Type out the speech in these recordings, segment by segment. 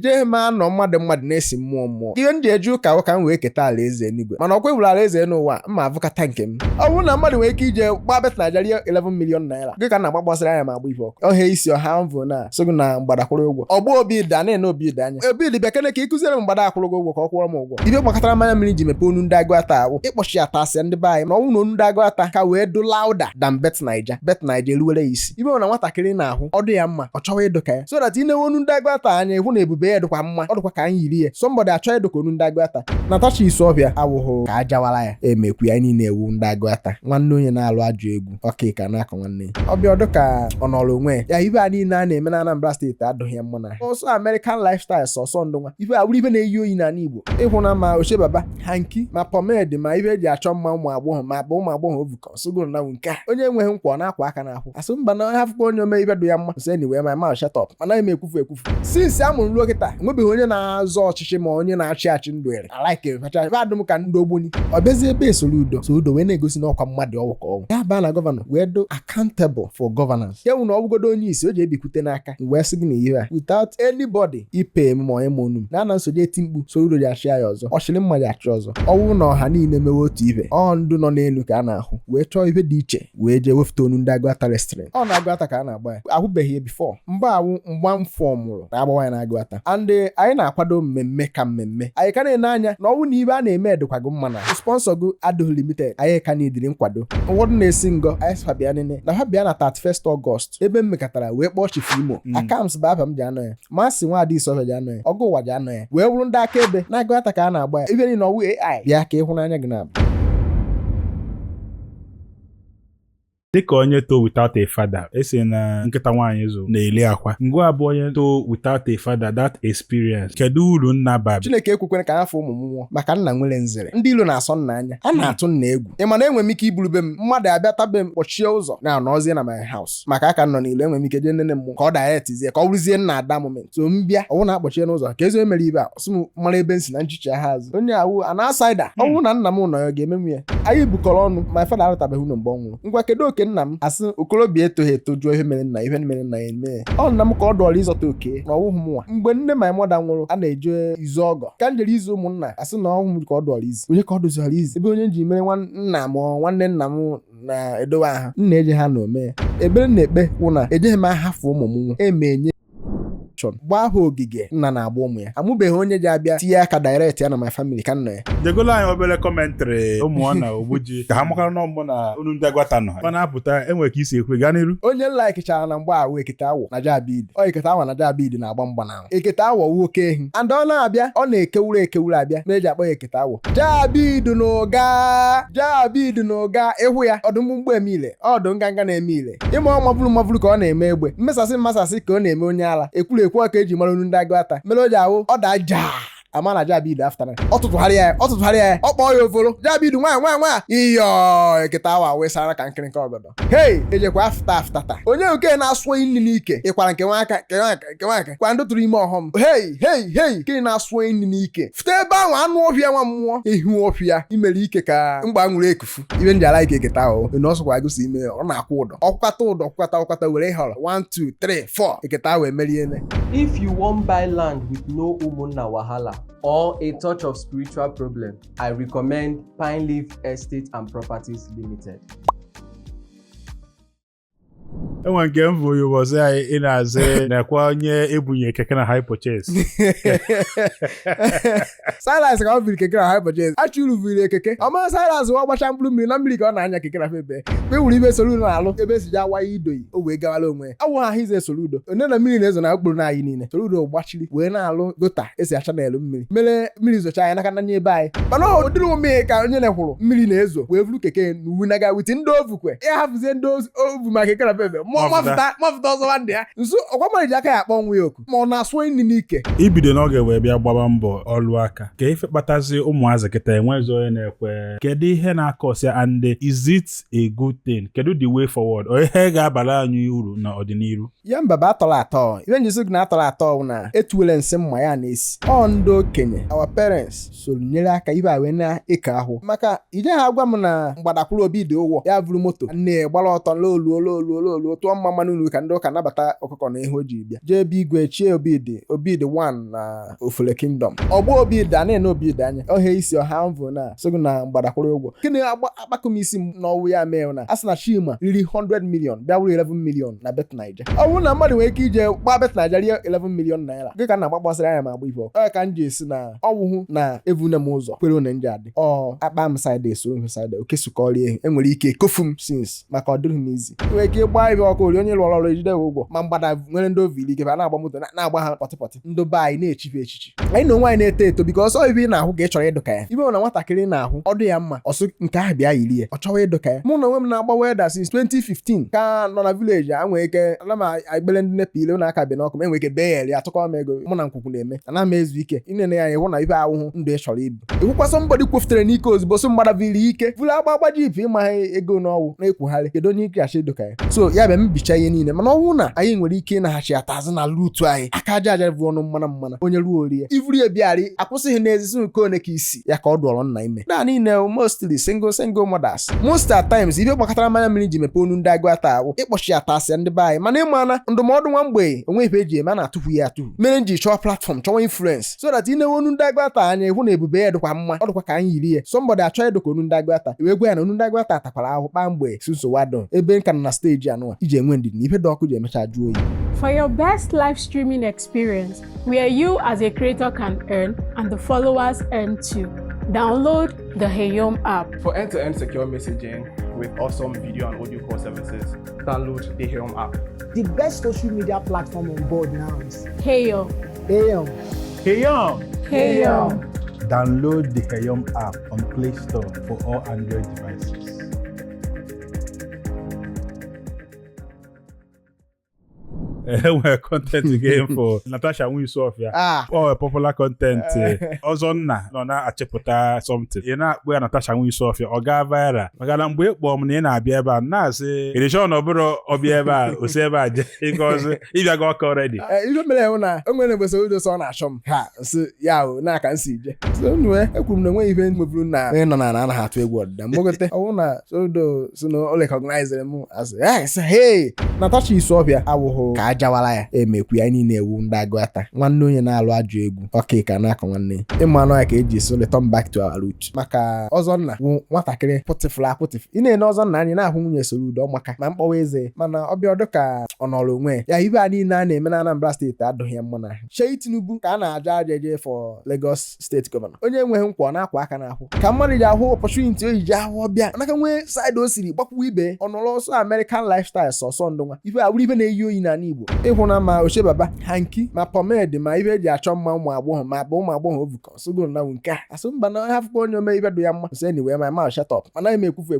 jee ma nọ mmadụ na-esi mmụọ ihe ndị eju ka ụka m wee keta alaeze enigwe mana ọkwa ewuru alaeze n'ụwa mma avụkata nke m ọ bụrụ na mmadụ nwere ike ije gba bet Nigeria 11 million naira gị ka na-agba gbasara anya ma agba ife ọkụ ọhịa isi ọha mvụ na sogo na mgbadakwụrụ ụgwọ ọgbọ obi da na obi da anya obi dị bekene ka ịkụziere m mgbada akwụrụ ụgwọ ka ọ kwụrụ m ụgwọ ibe gbakọtara mmanya mmiri ji mepe Onu Ndi Aguata ahụ ịkpọchi atasịa ndị be anyị na ọnwụ na Onu Ndi Aguata ka wee do lauda than bet Naija eruwere isi ibe na nwatakịrị na-ahụ ọ dị ya mma ọ chọwa ịdụ ka ya so that ịnewe Onu Ndi Aguata anya ịhụ na ebube ya dịkwa mma ọ dịkwa ka anyị yiri ya somebody achọ ịdụ ka Onu Ndi Aguata Natacha Isuofia awụhụ ka ajawara ya emekwu ya niile ewu Ndị Aguata nwanne onye na-alụ ajụ egwu ọkịka n'aka nwanne ọbịa ọdụ ka ọ nọrọ onwe ya ibe a niile a na-eme na Anambra steeti adụghị ya mma na ọsọ American lifestyle sọsọ ndụ nwa ibe awụrụ ibe na-eyi oyi n'ala Igbo ịhụ na ma oche baba hanki ma pomade ma ibe eji achọ mma ụmụ agbọghọ ma bụ ụmụ agbọghọ ovukọ sogoro na nke a onye enweghị nkwa na-akwa aka n'ahụ asụ mba na ha fụkwa onye ome ibe dị ya mma so anyway ma shut up mana eme ekwufu since a mụrụ ruo kịta enwebeghị onye na-azọ ọchịchị ma onye na-achị achị ndụ ere alaike facha adụm ka ndị ogboni ọ bịazie ebe Soludo wee na-egosi n'ọkwa mmadụ ọwụ ka ọwụ ya baa na gọvanọ wee do accountable for governance ya wụ na ọbụgodo onye isi o ji ebikwute n'aka wee sị gị na ihe a without anybody ipe m ma onye ma onu na nsoje eti mkpu Soludo ji achị ya ọzọ ọchịrị mmadụ achị ọzọ ọwụ na ọha niile mewe otu ibe ọ ndụ nọ n'elu ka a na-ahụ wee chọọ ibe dị iche wee jee wefute Onu Ndi Aguata restaurant ọ na-Aguata ka a na-agba ya ahụbeghị ya before mgba mfọ mụrụ na-agbawa ya na Aguata and anyị na-akwado mmemme ka mmemme anyị ka na-ene anya na ọnwụ na ibe a na-eme edịkwago mma na sponsor go adịghị limited anyị ka na-ediri nkwado ụfọdụ na-esi ngọ anyị fabia nene na ha bịa na 31st August ebe m mekọtara wee kpọọ Chief Imo Akams bụ afa m ji anọ ya masị Nwadị Isuofia ji anọ ya ọgụ ụwa ji anọ ya wee bụrụ ndị akaebe na Aguata ka a na-agba ya ibe niile ọwụ AI bịa ka ịhụnanya gị na-abụ dịka onye too without a father esi na nkịta nwaanyị zo na-eli akwa ngwa abụ onye too without a father that experience kedu uru nna bara Chineke ekwekwere ka afọ ụmụ m nwụọ maka nna nwere nzere ndị ilo na-asọ nna anya a na-atụ nna egwu ị ma na enwe m ike iburu be m mmadụ abịa tabe m kpọchie ụzọ na anọzie na my house maka aka nọ n'ilo enwe m ike jee nene m ka ọ direct ka ọ bụrụzie nna ada moment so m bịa ọwụ na-akpọchie n'ụzọ ka ezi mere ibe a ọsị m mara ebe m si na nchicha ha azụ onye awụ a na-asaida ọwụ na nna m nọ ya ga-eme m ya anyị bukọrọ ọnụ my father arụtabeghị unu mgbe ọ nwụrụ ngwa kedu oke nna m asị okolobịa etoghị eto jụọ ihe mere nna ya eme ọ nna m ka ọ dọọrọ ịzọta oke na ọwụghị m nwa mgbe nne my mother nwụrụ a na-eje izu ọgọ ka m jere izu ụmụnna asị na ọhụ m ka ọ dọọrọ izu onye ka ọ dozara izu ebe onye ji mere nna m nwanne nna m na-edowe aha nna eje ha na ome ebere na-ekpe wụ na ejeghị m ahafụ ụmụ m emenye gbaa ha ogige nna na-agba ụmụ ya amụbeghị onye ji abịa tinye aka direct ya na my family ka nna ya degolo anyị obere kọmentrị ụmụ na ogbuji ka ha makara na ọmụ na Onu Ndi Aguata nọ mana apụta enwere ka isi ekwe gaa n'iru onye nlaikichara na mgba awụ ekete awọ na Jabid ọ ekete awọ na Jabid na-agba mgba na ekete awọ wu oke ehi and ọ na-abịa ọ na-ekewuru abịa na-eji akpọ ya ekete awọ Jabid n'ụga ịhụ ya ọdụm mgbe emile ọdụ nganga na-eme ile ịma ọ mavụrụ ka ọ na-eme egbe mmesasị ka ọ na-eme onye ala ekwuru ekwu ka eji mara Onu Ndi Aguata mere o ji ahụ ọ daja ama na Jabid aftara ọ tụtụgharịa ya ọ kpọọ ya ofolo Jabid nwa iyo eketa awa wee sara ka nkịrịnka ọgọdọ hei ejekwa aftata onye nke na-asụ nri n'ike ịkwara nke nwaaka kwa ndị tụrụ ime ọhọm hei ke na-asụ nri n'ike fute ebe ahụ anụ ọhịa nwa mmụọ ihu ọhịa imere ike ka mgba nwere ekufu ibe ndị ala ike eketa ahụ na ọsọkwa agụsi ime ọ na-akwụ ụdọ ọkwụkwata were họrọ 1 2 3 4 eketa ahụ emeriene. If you wan buy land with no ụmụnna wahala or a touch of spiritual problem, I recommend Pine Leaf Estate and Properties Limited. enwe nke m bụ ụbọchị anyị ị na-azị na-ekwe onye ebunye keke na hypochase Silas ka ọ biri keke na hypochase achụrụ viri keke ọma Silas ọ gbacha mkpụrụ mmiri na mmiri ka ọ na-anya keke na febe mgbe wuru ibe Soludo na-alụ ebe esi ji awa idoyi o wee gawala onwe awụ ha hize Soludo onye na mmiri na-ezo na okpuru anyị niile Soludo gbachiri wee na-alụ gota esi acha na elu mmiri mere mmiri zocha anyị n'aka nanye ebe anyị mana ọ dịrị ome ka onye na-ekwuru mmiri na-ezo wee vuru keke n'uwe naga witi ndị ovukwe ya hafụzie ndị ovu ma keke na febe mọfụta ọzọ nwanne ya nso ọkwa mara ji aka ya akpọ nwa ya oku ma ọ na-asụ nri n'ike ibido n'oge wee bịa gbaba mbọ ọlụ aka ka ife kpatazi ụmụazị kịta enwezi onye na-ekwe kedu ihe na-akọsịa and is it a good thing kedu the way forward o ihe ga-abara anyị uru n'ọdịnihu ya mbaba atọrọ atọ ibe njisi gị na-atọrọ atọ na etuwele nsị mma ya na-esi ọ ndị okenye our parents so nyere aka ibe awe na-eke ahụ maka ije ha gwa m na mgbadakwuru obi dị ụgwọ ya bụrụ moto nne gbara ọtọ lolu tụọ mma mmanụ unu ka ndị ụka nabata ọkụkọ na ihe o ji bịa jee ebe igwe chie Obidi 1 na Ofele Kingdom ọgbọ Obidi a na-ene Obidi anya ọhịa isi ọha mvụ na sogo na mgbadakwụrụ ụgwọ gịnị agbakọm isi m n'ọwụ ya mee na a sị na Chima riri 100 million bịa wuru 11 million na Bet Naija ọ bụrụ na mmadụ nwere ike ije gbaa Bet Naija rie 11 million naira gị ka na agbagbasara anya ma agba ife ọ ka m ji esi na ọwụhụ na evune m ụzọ kwere one nje adị akpa m side eso ihe side oke sukọrie enwere ike kofu m since maka ọ dịrị m izi nwere ike gbaa ibe ọkụ ori onye lụrụ ọrụ ejide ụgwọ ma mgbada nwere ndị ovili ike na-agba moto na-agba ha pọtịpọtị ndị be anyị na-echife echichi anyị na onwe anyị na-eto eto biko ọsọ ibe ị na-ahụ ka ị chọrọ ịdụka ya ibe na nwatakịrị na-ahụ ọ dị ya mma ọsọ nke ahụ bịa yiri ya ọ chọwa ịdụka ya mụ na onwe m na-agba weda since 2015 ka nọ na vileji a nwere ike ana m agbele ndị nepa ile na-aka bi n'ọkụ ma enwere ike bee ya atụkọ m ego mụ na nkwukwu na-eme ana m ezu ike ịnene ya ịhụ na ibe ahụhụ ndụ ị chọrọ ibu ịhụkwasọ mgbọdị kwufutere n'ike ozugbo so mgbada vili ike vụrụ agba jip ịmaghị ego n'ọwụ na-ekwugharị kedu onye ike achị ịdụka ya so ya bịa m bicha ihe niile mana ọnwụ na anyị nwere ike ịnaghachi ata azụ na ruutu anyị aka aja aja bụ ọnụ mmana onye ruo orie ivuru ebiarị akwụsịghị n'ezisi nke one ka isi ya ka ọ dụọrọ nna ime na niile mostly single mothers most at times ibe gbakọtara mmanya mmiri ji mepe Onu Ndi Aguata ahụ ịkpọchi atasịa ndị be anyị mana ịmana ndụmọdụ nwa mgbe onwe ife eji eme a na-atụfu ya atụfu mere m ji chọọ platform chọwa influence so that ịnewe Onu Ndi Aguata anya ịhụ na ebube ya dịkwa mma ọ dịkwa ka anyị yiri ya somebody achọ ịdụka Onu Ndi Aguata wee gwa ya na Onu Ndi Aguata atakwara ahụ kpaa mgbe susowadon ebe nka na steji anụwa iji enwe ndidi na ife dị ọkụ ji emecha jụọ oyi. For your best live streaming experience, where you as a creator can earn and the followers earn too, download the Heyom app. For end-to-end secure messaging with awesome video and audio call services, download the Heyom app. The best social media platform on board now is Heyom. Heyom. Heyom! Heyom. Download the Heyom app on Play Store for all Android devices. Enwere content again for Natasha Nwisofia. Popular content. Ọzọ nna nọ na-achịpụta something. Ị na-akpọ ya Natasha Nwisofia ọ gaa viral. Maka na mgbe ịkpọ m na ị na-abịa ebe a na-asị ịdịchọ na ọ bụrụ ọbịa ebe a osi ebe a je ịgọzi ịbịa gị ọka already. Ife mere hụ na o nwere mgbesa ụjọ sọ na-achọ m ha si ya o na-aka nsi je so nwe ekwuru m na enweghị ife nweburu na onye nọ na anaghị atụ egwu ọdịda mgbogote ọwụ na sodo so na o recognizere m asị hey Natasha Nwisofia awụhụ ka ajawala ya emekwu ya niile ewu Ndị Aguata nwanne onye na-alụ ajụ egwu ọka ka na-akọ nwanne ịma anọ ya ka eji so return back to our root maka ọzọ nna wụ nwatakịrị pụtịfụla ị na-ene ọzọ nna anyị na-ahụ nwunye soro udo maka ma mkpọwa eze mana ọbịa ọdụ ka ọ nọrọ onwe ya ibe a niile a na-eme na Anambra steeti adụghị ya mma na Sheyi Tinubu ka a na-aja aja eje for Lagos steeti gọvanọ onye enweghị nkwa na-akwa aka n'ahụ ka mmadụ ji ahụ opportunity o ji ahụ ọbịa naka nwee side o siri gbakwuo ibe ọ nọrọ ọsọ American lifestyle sọsọ ndụ nwa ife abụrụ ife na-eyi oyi n'ala Igbo ịhụ na ma oche baba hanki ma pomade ma ife eji achọ mma ụmụ agbọghọ ma bụ ụmụ agbọghọ ovukọ sogo na nke a asụ mba na hafụkwa onye ome ibe dị ya mma so anyway my mouth shut up mana eme ekwufu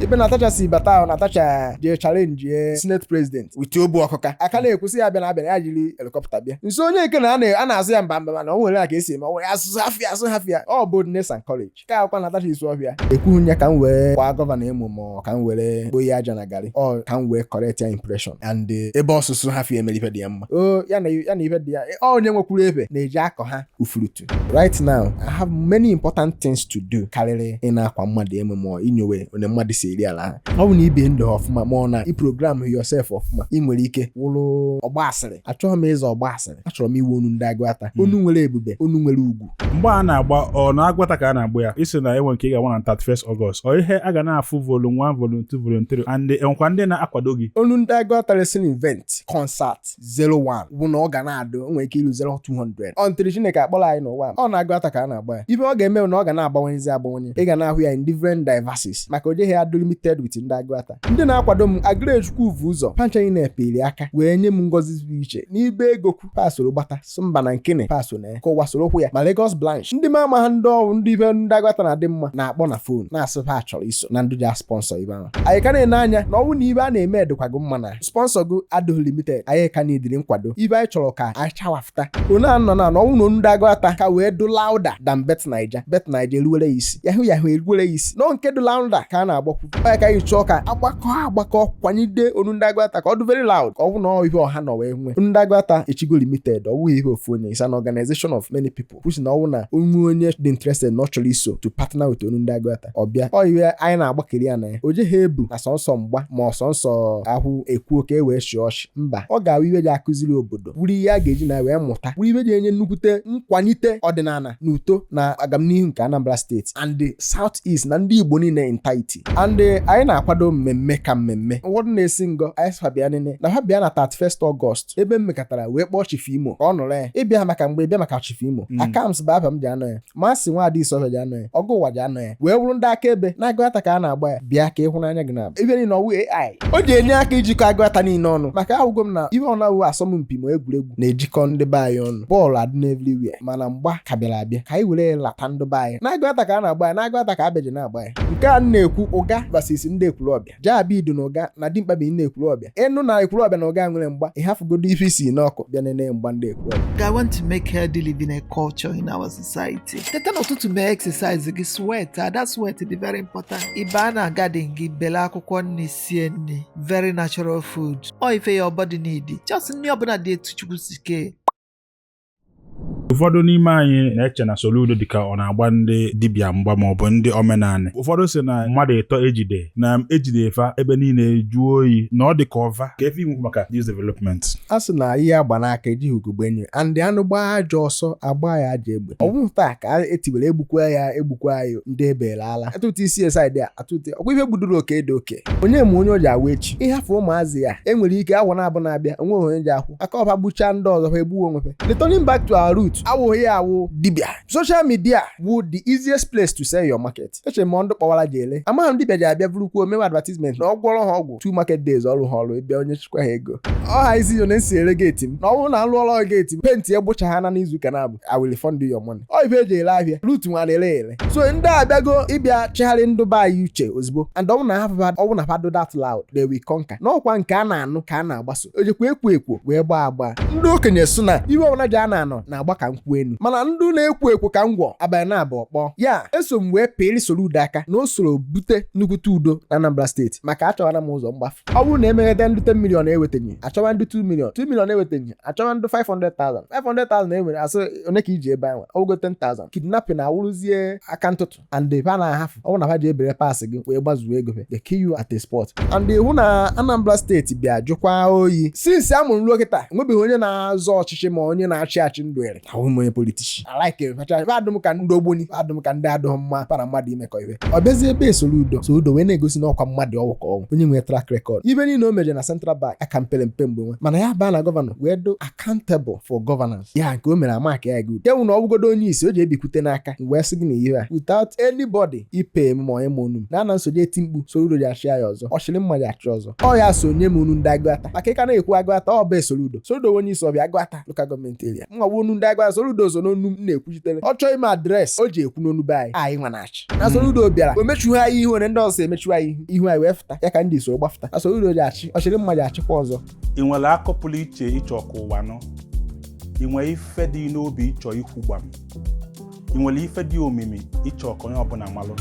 ebe Natasha si bata ahụ Natasha je challenge senate president with obu ọkụka aka na-ekwusi ya bịa na abịa ya jiri helicopter bịa nso onye nke na a na-azụ ya mba mana o nwere ka esi eme ọ asụ hafịa ọ boldness and courage ka akwa Natasha Nwisofia ekwughị nya ka m wee kwa gọvanọ emu ma ka m were boye aja na garị ọ ka m wee correct ya impression and ebe ọsụsụ hafịa emere ife dị ya mma ya na ife dị ya onye nwekwuru ebe na-eji akọ ha ufurutu right now I have many important things to do karịrị ị na-akwa mmadụ emume inyowe onye mmadụ si eri ala ha ọ bụ na ibe ndụ ọfụma ma ọ na iprogram yourself ọfụma ị nwere ike wụrụ ọgbaasịrị achọghị m ịzọ ọgbaasịrị achọrọ m iwu Onu Ndi Aguata onu nwere ebube onu nwere ugwu mgbe a na-agba ọ na-agwata ka a na-agba ya isi na enwe nke ị ga-agwa na 31st August ọ ihe a ga na-afụ volume 1 volume 2 volume 3 and enwekwa ndị na-akwado gị Onu Ndi Aguata wrestling event concert 01 bụ na ọ ga na-adụ nwere ike ilu 0200 ọntịrị Chineke akpọrọ anyị n'ụwa ọ na-Aguata ka a na-agba ya ife ọ ga-eme na ọ ga na-abawanyezi ị ga na-ahụ ya in different diversities maka ojeghị ya do limited with Ndị Aguata ndị na-akwado m Agrechukwu vu ụzọ panchaghị na-epeli aka wee nye m ngozi zuru iche n'ibe egokwu pasoro gbata so mba na nkene paso na ya ka ụwa sorokwu ya ma Lagos branch ndị ma ama ha ndị ọrụ ndị ibe Ndị Aguata na-adị mma na-akpọ na fon na-asụ ha chọrọ iso na ndị ja sponsor ibe ahụ anyị ka na-ene anya na ọnwụ na ibe a na-eme edokwago mma na sponsor go adịghị limited anyị ka n'idiri nkwado ibe anyị chọrọ ka anyị chawafụta onu anọ na ọnwụ na Onu Ndi Aguata ka wee do louder than Bet Naija eruwere isi yahoo eruwere isi no nke do louder ka a na-agbakwu onye ka anyị chọọ ka agbakọ kwanyide Onu Ndi Aguata ka ọ dị very loud ka ọ bụ na ihe ọha nọ wee nwee Onu Ndi Aguata echigo limited ọ bụghị ihe ofu onye is an organization of many people which na ọwụ na onye dị interested na ọ chọrọ iso to partner with Onu Ndi Aguata ọbịa ọ ihe anyị na-agbakiri ya na ya o jeghị ebu na sọnsọ mgba ma ọsọnsọ ahụ ekwuo ka e wee chịa ọchị mba ọ ga-awụ iwe ji akụziri obodo wuru ihe a ga-eji na wee mụta wuru iwe ji enye nnukwute nkwanyite ọdịnala na uto na agamnihu nke Anambra steeti and the South East na ndị Igbo niile entirety and anyị na-akwado mmemme ka mmemme ụfọdụ na-esi ngọ anyị fabia nene na ha bịa na 31st Ọgọst ebe mmekọtara wee kpọọ Chief Imo ka ọ nụrụ ya ịbịa maka mgbe ịbịa maka Chief Imo Akams bụ aba m ji anọ ya masị nwaadị Isọfịa ji anọ ya ọgụ ụwa ji anọ ya wee bụrụ ndị akaebe na Aguata ka a na-agba ya bịa ka ịhụnanya gị na ibe niile ọwụ AI o ji enye aka ijikọ Aguata niile ọnụ maka ahụgo m na ihe ọ na-awụ asọmpi ma egwuregwu na-ejikọ ndị be anyị ọnụ bọọlụ adị n'everywhere mana mgba ka bịara abịa ka anyị were lata ndị be anyị na Aguata ka a na-agba ya na Aguata ka abeji na-agba ya nke a na-ekwu ụga versus ndị Ekwulọbịa Jabido na ụga na Dimkpa bụ ndị Ekwulọbịa ịnụ na Ekwulọbịa na ụga nwere mgba ịhafụgodo ife isi n'ọkụ bịa nene mgba ndị Ekwulọbịa. I want to make healthy living a culture in our society. Teta n'ụtụtụ mee exercise gị sweat that sweat dị very important. Ịba na garden gị bele akwụkwọ nri sie nri very natural food ọ ife your body need just nri ọbụla dị etu Chukwu si kee. Ụfọdụ n'ime anyị na-eche na Soludo dịka ọ na-agba ndị dibịa mgba ma ọ bụ ndị omenanị. Ụfọdụ sị na mmadụ ịtọ ejide efa ebe niile jụọ oyi na ọ dị ka ọva ka efe inwe maka this development. A sị na ihe agba n'aka ejighị ugogbenye and anụ gbaa ajọ ọsọ agba ya aja egbe ọ bụghị taa ka etiwere egbukwa ya ndị ebere ala atụtụ isi esaidị a atụtụ ọkwa ife gbudoro oke dị oke onye ma onye o ji awa echi ịhafụ ụmụazị ya enwere ike awa na-abụ na-abịa onwe onye ji akwụ aka ọba gbuchaa ndị ọzọ ha egbuo onwe ha. Returning back to our root awụghị ya awụ dibịa social media wụ the easiest place to sell your market. Eche m ndụ kpọwara ji ele amaghị m dibịa ji abịa bụrụkwuo omewe advertisement na ọ gwọrọ ha ọgwụ 2 market days ọrụ ha ọrụ ebe onye chịkwa ha ego ọha isi yo na-esi ere geeti m na ọ bụrụ na alụ ọrụ geeti m penti egbucha ha na n'izu ka na-abụ I will refund you your money ọ ife eji ele ahịa root nwa ele so ndị abịago ịbịa chegharị ndụ be anyị uche ozugbo and ọ bụ na fado that loud they will conquer n'ọkwa nke a na-anụ ka a na-agbaso o jekwa ekwo wee gbaa agba ndị okenye so na iwe ọbụla ji a na-anọ na-agba ka nkwụ enu mana ndị na-ekwo ekwo ka ngwọ abalị na-abụ ọkpọ ya eso m wee pịrị Soludo aka na o soro bute nnukwute udo na Anambra steeti maka achọwana m ụzọ mgbafu ọ bụrụ na emeghede ndị 10 million ewetenye achọwa ndị 2 million ewetenye achọwa ndị 500,000 enwere asị onye ka iji ebe anwa ọgụgo 10,000 kidnapping na-awụrụzie aka ntụtụ and ha na-ahafụ ọ bụ na ha ji ebere paasị gị wee gbazuo ego they kill you at a spot and hụ na Anambra steeti bịa jụkwa oyi since a mụrụ ruo kịta enwebeghị onye na-azọ ọchịchị ma onye na-achị achị ndụ ere ahụ m onye politician adụm ka ndị ogboni adụm ka ndị adụghị mma para mmadụ imekọ iwe ọ bịazie ebe Soludo wee na-egosi n'ọkwa mmadụ ọwụ ka ọnwụ onye nwere track record ibe niile o meje na Central Bank aka mpere mpe mgbe nwe mana ya baa na gọvanọ wee do accountable for governance ya nke o mere amaka ya good kenwụ na ọbụgodo onye isi o ji ebikwute n'aka wee sị gị na ihe a without anybody ipe m ma onye m onu na nsoje eti mkpu Soludo ji achị ya ọzọ ọchịrị mma ji achị ọzọ ọ ya so onye m Onu Ndi Aguata maka ịka na-ekwu Aguata ọ bụ Soludo onye isi ọbịa Aguata local government area mwa Onu Ndi Aguata Soludo so n'onu m na-ekwuchitere ọ chọọ ime adreesị o ji ekwu n'onu be anyị nwa na-achị na Soludo bịara o mechughị anyị ihu onye ndị ọzọ emechughị anyị ihu anyị wee fụta ya ka ndị so gbafụta na Soludo ji achị ọchịrị mma ji achịkwa ọzọ. Ị nwere akọpụlụ iche ịchọ ka ụwa nọ ị nwere ife dị n'obi ịchọ ikwu gbam ị nwere ife dị omimi ịchọ ka onye ọbụla malụ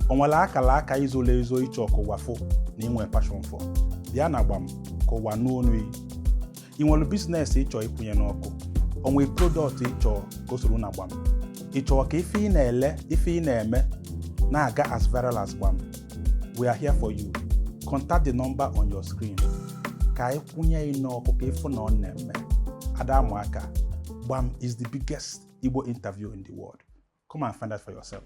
o nwere akala aka izole ezo ịchọ ka ụwa fụ na ị nwere passion for bịa na Gbam ka ụwa n'onu ị nwere biznes ịchọ ịkwụnye n'ọkụ o nwere product ịchọ ka o soro na Gbam ị chọọ ka ife ị na-ele ife ị na-eme na-aga as viral as Gbam we are here for you. Contact the number on your screen ka anyị kwụnye ị n'ọkụ ka ịfụ na ọ na-eme Adamuaka. Gbam is the biggest Igbo interview in the world. Come and find out for yourself.